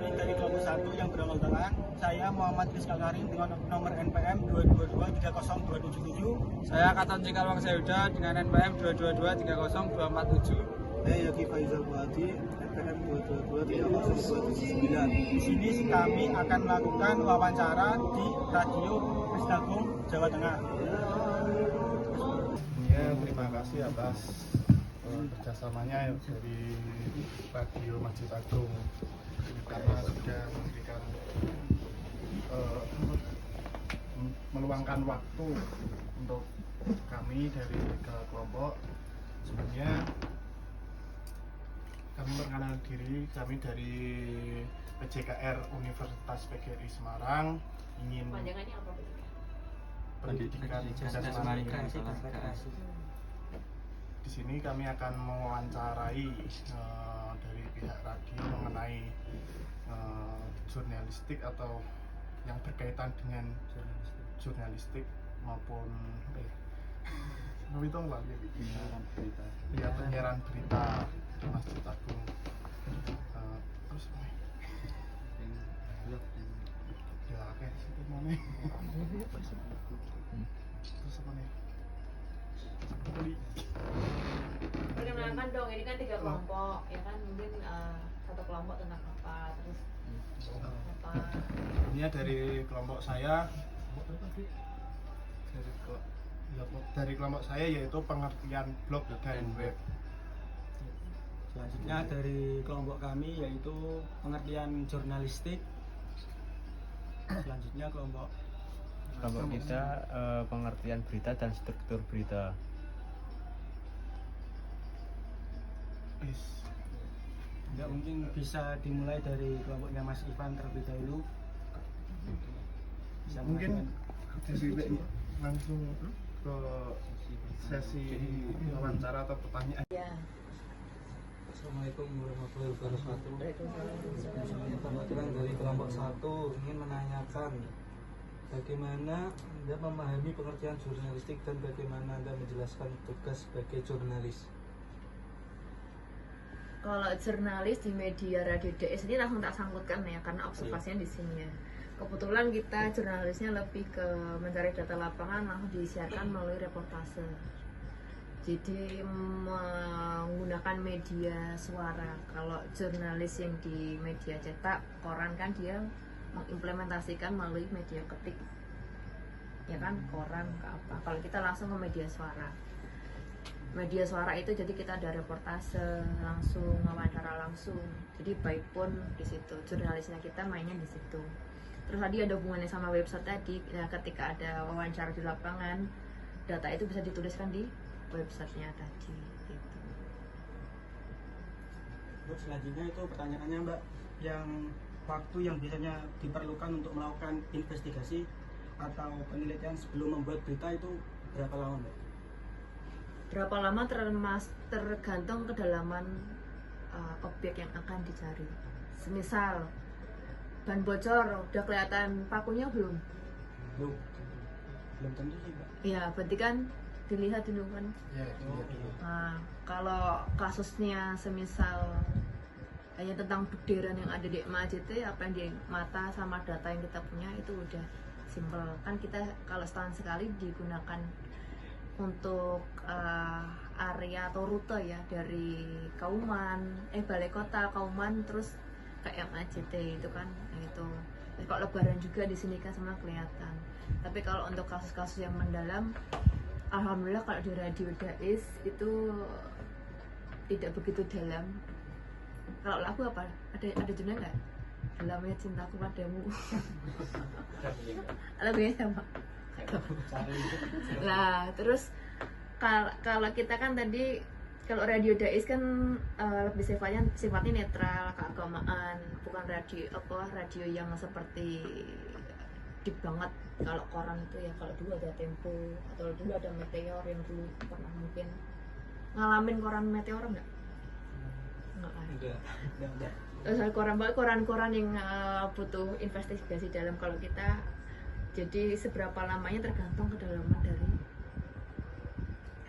kami dari kelompok 1 yang berangkat tangan. Saya Muhammad Rizka Karim dengan nomor NPM 222-30277. Saya Katon Cikalwang Sayuda dengan NPM 222-30247. Saya Yogi Faizal Buhadi, NPM 222-30279. Di sini kami akan melakukan wawancara di Radio Kristagung, Jawa Tengah. Ya, terima kasih atas kerjasamanya dari Radio Masjid Agung karena sudah memberikan meluangkan waktu untuk kami dari kelompok. Sebenarnya kami perkenalkan diri, kami dari PJKR Universitas PGRI Semarang ingin Panjangannya apa? pendidikan kreasi. Di sini kami akan mewawancarai dari pihak radio mengenai jurnalistik atau yang berkaitan dengan jurnalistik maupun penyiaran berita di Masjid Agung. Terus ya kayak situ mana? Terus apa nih? Perkenalkan dong, ini kan 3 kelompok, ya kan mungkin satu kelompok tentang apa, terus apa? Ini dari kelompok saya. Dari kelompok saya yaitu pengertian blog dan web. Selanjutnya dari kelompok kami yaitu pengertian jurnalistik. Selanjutnya kelompok kita pengertian berita dan struktur berita. Ya, mungkin bisa dimulai dari kelompoknya Mas Ivan terlebih dahulu. Bisa Mungkin langsung ke sesi wawancara atau pertanyaan. Ya. Assalamualaikum warahmatullahi wabarakatuh. Kebetulan dari kelompok 1 ingin menanyakan bagaimana Anda memahami pengertian jurnalistik dan bagaimana Anda menjelaskan tugas sebagai jurnalis. Kalau jurnalis di media Radio DS ini langsung tak sangkutkan ya, karena observasinya di sini ya. Kebetulan kita jurnalisnya lebih ke mencari data lapangan, langsung disiarkan melalui reportase. Jadi menggunakan media suara. Kalau jurnalis yang di media cetak, koran kan dia mengimplementasikan melalui media ketik, ya kan, koran ke apa. Kalau kita langsung ke media suara. Media suara itu jadi kita ada reportase langsung, wawancara langsung. Jadi baik pun di situ, jurnalisnya kita mainnya di situ. Terus tadi ada hubungannya sama website tadi. Nah, ketika ada wawancara di lapangan, data itu bisa dituliskan di websitenya tadi. Gitu. Terus selanjutnya itu pertanyaannya Mbak, yang waktu yang biasanya diperlukan untuk melakukan investigasi atau penelitian sebelum membuat berita itu berapa lama Mbak? Berapa lama tergantung kedalaman objek yang akan dicari. Semisal ban bocor, udah kelihatan pakunya belum? Belum tentu sih Mbak. Ya, berarti kan dilihat dulu kan. Nah, kalau kasusnya semisal hanya tentang buderan yang ada di MAJT, apa yang di mata sama data yang kita punya itu udah simple. Kan kita kalau setahun sekali digunakan untuk area atau rute ya, dari Balai Kota Kauman terus ke MAJT itu kan. Nah, itu kalau lebaran juga di sini kan semua kelihatan. Tapi kalau untuk kasus-kasus yang mendalam, alhamdulillah kalau di Radio Dais itu tidak begitu dalam. Kalau lagu apa? Ada judulnya nggak? Dalamnya cintaku padamu. Lagunya sama. Nah, terus kalau kita kan tadi, kalau Radio Dais kan lebih sifatnya netral, keagamaan, bukan radio yang seperti deep banget. Kalau koran itu ya, kalau dulu ada Tempo atau dulu ada Meteor yang dulu pernah mungkin ngalamin koran Meteor nggak? Enggak. Terus koran-koran yang butuh investigasi dalam. Kalau kita jadi seberapa lamanya tergantung kedalaman dari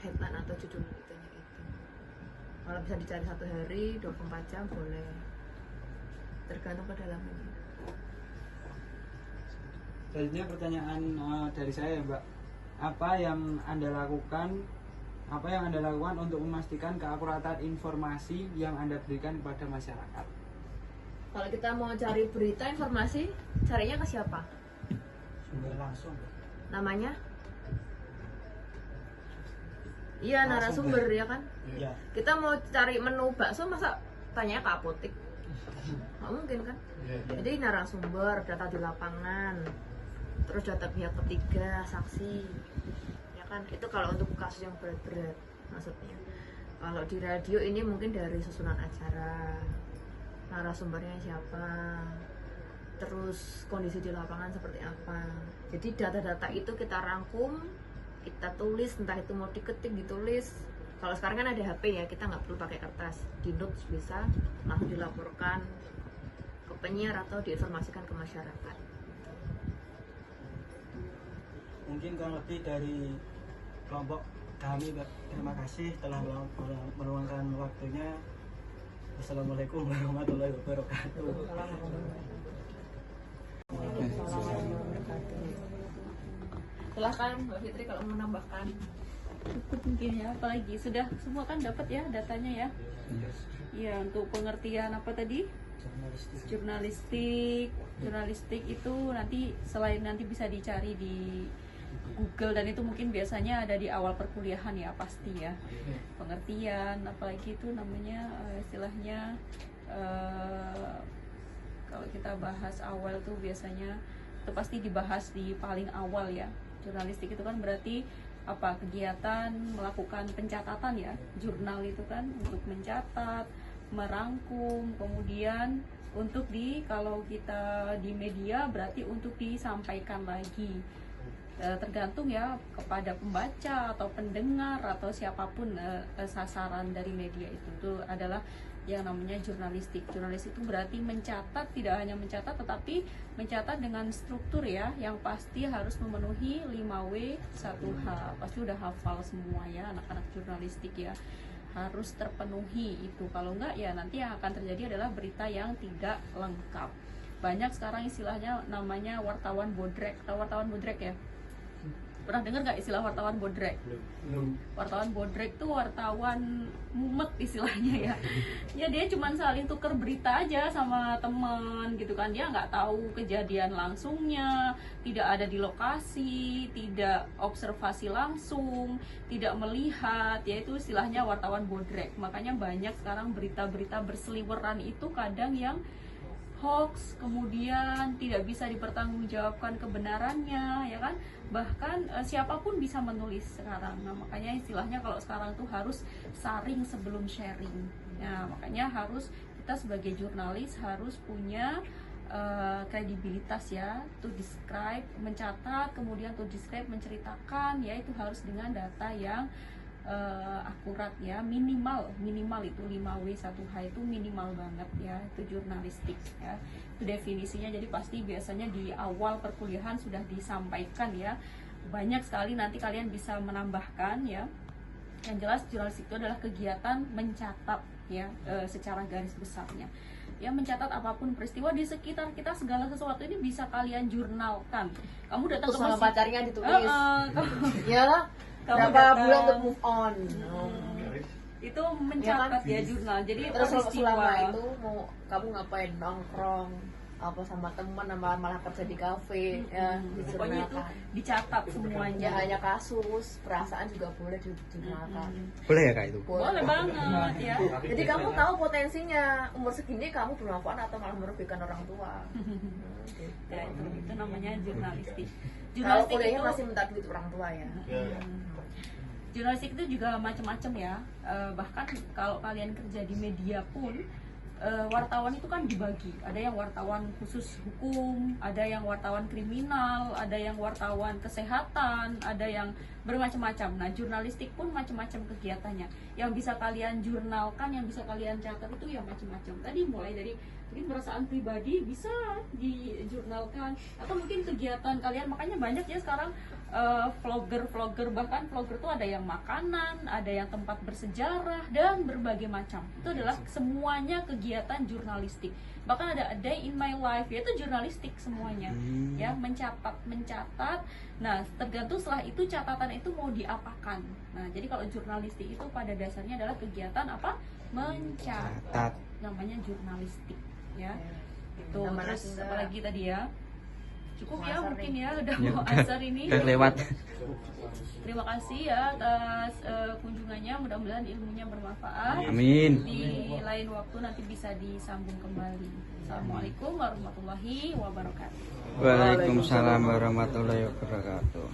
headline atau judul beritanya itu. Kalau bisa dicari 1 hari 24 jam boleh. tergantung kedalamannya. Selanjutnya pertanyaan dari saya, Mbak. Apa yang Anda lakukan untuk memastikan keakuratan informasi yang Anda berikan kepada masyarakat? Kalau kita mau cari berita informasi, carinya ke siapa? Sumber langsung. Namanya? Iya, narasumber ya kan? Ya. Kita mau cari menu bakso, masa tanya ke apotek? Nggak mungkin kan? Jadi narasumber, data di lapangan, terus data pihak ketiga, saksi, ya kan? Itu kalau untuk kasus yang berat-berat maksudnya. Kalau di radio ini mungkin dari susunan acara, narasumbernya siapa, terus kondisi di lapangan seperti apa. Jadi data-data itu kita rangkum, kita tulis, entah itu mau diketik, ditulis. Kalau sekarang kan ada HP ya, kita nggak perlu pakai kertas, di notes bisa langsung dilaporkan ke penyiar atau diinformasikan ke masyarakat. Mungkin kurang lebih dari kelompok kami, Mbak. Terima kasih telah meluangkan waktunya. Assalamualaikum warahmatullahi wabarakatuh. Silahkan Mbak Fitri kalau mau menambahkan. Cukup mungkin ya, apalagi sudah semua kan dapat ya datanya ya. Iya, untuk pengertian apa tadi? Jurnalistik itu nanti selain nanti bisa dicari di Google, dan itu mungkin biasanya ada di awal perkuliahan ya pasti ya. Pengertian apalagi itu namanya istilahnya kalau kita bahas awal tuh biasanya itu pasti dibahas di paling awal ya. Jurnalistik itu kan berarti apa, kegiatan melakukan pencatatan ya. Jurnal itu kan untuk mencatat, merangkum, kemudian untuk kalau kita di media berarti untuk disampaikan lagi. Tergantung ya kepada pembaca atau pendengar atau siapapun sasaran dari media itu adalah yang namanya jurnalistik. Jurnalistik itu berarti mencatat, tidak hanya mencatat tetapi mencatat dengan struktur ya, yang pasti harus memenuhi 5W 1H. Pasti udah hafal semua ya anak-anak jurnalistik ya, harus terpenuhi itu. Kalau enggak ya nanti yang akan terjadi adalah berita yang tidak lengkap. Banyak sekarang istilahnya namanya wartawan bodrek. Tahu wartawan bodrek ya? Pernah dengar nggak istilah wartawan bodrek? Wartawan bodrek tuh wartawan mumet istilahnya ya. Ya dia cuma saling tuker berita aja sama teman gitu kan. Dia nggak tahu kejadian langsungnya, tidak ada di lokasi, tidak observasi langsung, tidak melihat. Ya itu istilahnya wartawan bodrek. Makanya banyak sekarang berita-berita berseliweran itu kadang yang hoax, kemudian tidak bisa dipertanggungjawabkan kebenarannya, ya kan? Bahkan siapapun bisa menulis sekarang. Nah, makanya istilahnya kalau sekarang tuh harus saring sebelum sharing. Nah, makanya harus kita sebagai jurnalis harus punya kredibilitas ya, to describe, mencatat, kemudian to describe, menceritakan, ya itu harus dengan data yang akurat ya, minimal itu 5W 1H itu minimal banget ya, itu jurnalistik ya, itu definisinya. Jadi pasti biasanya di awal perkuliahan sudah disampaikan ya, banyak sekali nanti kalian bisa menambahkan ya. Yang jelas jurnalistik itu adalah kegiatan mencatat ya, secara garis besarnya ya, mencatat apapun peristiwa di sekitar kita, segala sesuatu ini bisa kalian jurnalkan. Kamu datang ke sama masjid, pacarnya ditulis. Ya, kamu berapa datang, bulan untuk move on. itu mencatat ya, jurnal. Jadi Terus peristiwa selama itu mau kamu ngapain, nongkrong apa sama teman, malah kerja di kafe ya, pokoknya itu dijurnalkan. dicatat Ya semuanya. hanya kasus, perasaan juga boleh dijurnalkan. Boleh ya Kak itu? Boleh banget ya. Jadi kamu tahu potensinya umur segini kamu bermanfaat atau malah merugikan orang tua. Ya, itu namanya jurnalistik. Kalau Jurnalistik kuliahnya itu masih minta duit orang tua ya. jurnalistik itu juga macam-macam ya. Bahkan kalau kalian kerja di media pun wartawan itu kan dibagi. Ada yang wartawan khusus hukum, ada yang wartawan kriminal, ada yang wartawan kesehatan, ada yang bermacam-macam. Nah, jurnalistik pun macam-macam kegiatannya. Yang bisa kalian jurnalkan, yang bisa kalian catat itu ya macam-macam. Tadi mulai dari mungkin perasaan pribadi bisa dijurnalkan, atau mungkin kegiatan kalian. Makanya banyak ya sekarang vlogger, bahkan vlogger tuh ada yang makanan, ada yang tempat bersejarah, dan berbagai macam. Itu adalah semuanya kegiatan jurnalistik. Bahkan ada a day in my life, yaitu jurnalistik semuanya. Ya, mencatat. Nah, tergantung setelah itu catatan itu mau diapakan. Nah, jadi kalau jurnalistik itu pada dasarnya adalah kegiatan apa? Mencatat. Namanya jurnalistik, ya. Itu. Terus apalagi tadi ya? Cukup ya mungkin ya, udah mau asar ini. Udah lewat. Terima kasih ya atas kunjungannya, mudah-mudahan ilmunya bermanfaat. Amin. Di lain waktu nanti bisa disambung kembali. Assalamualaikum warahmatullahi wabarakatuh. Waalaikumsalam warahmatullahi wabarakatuh.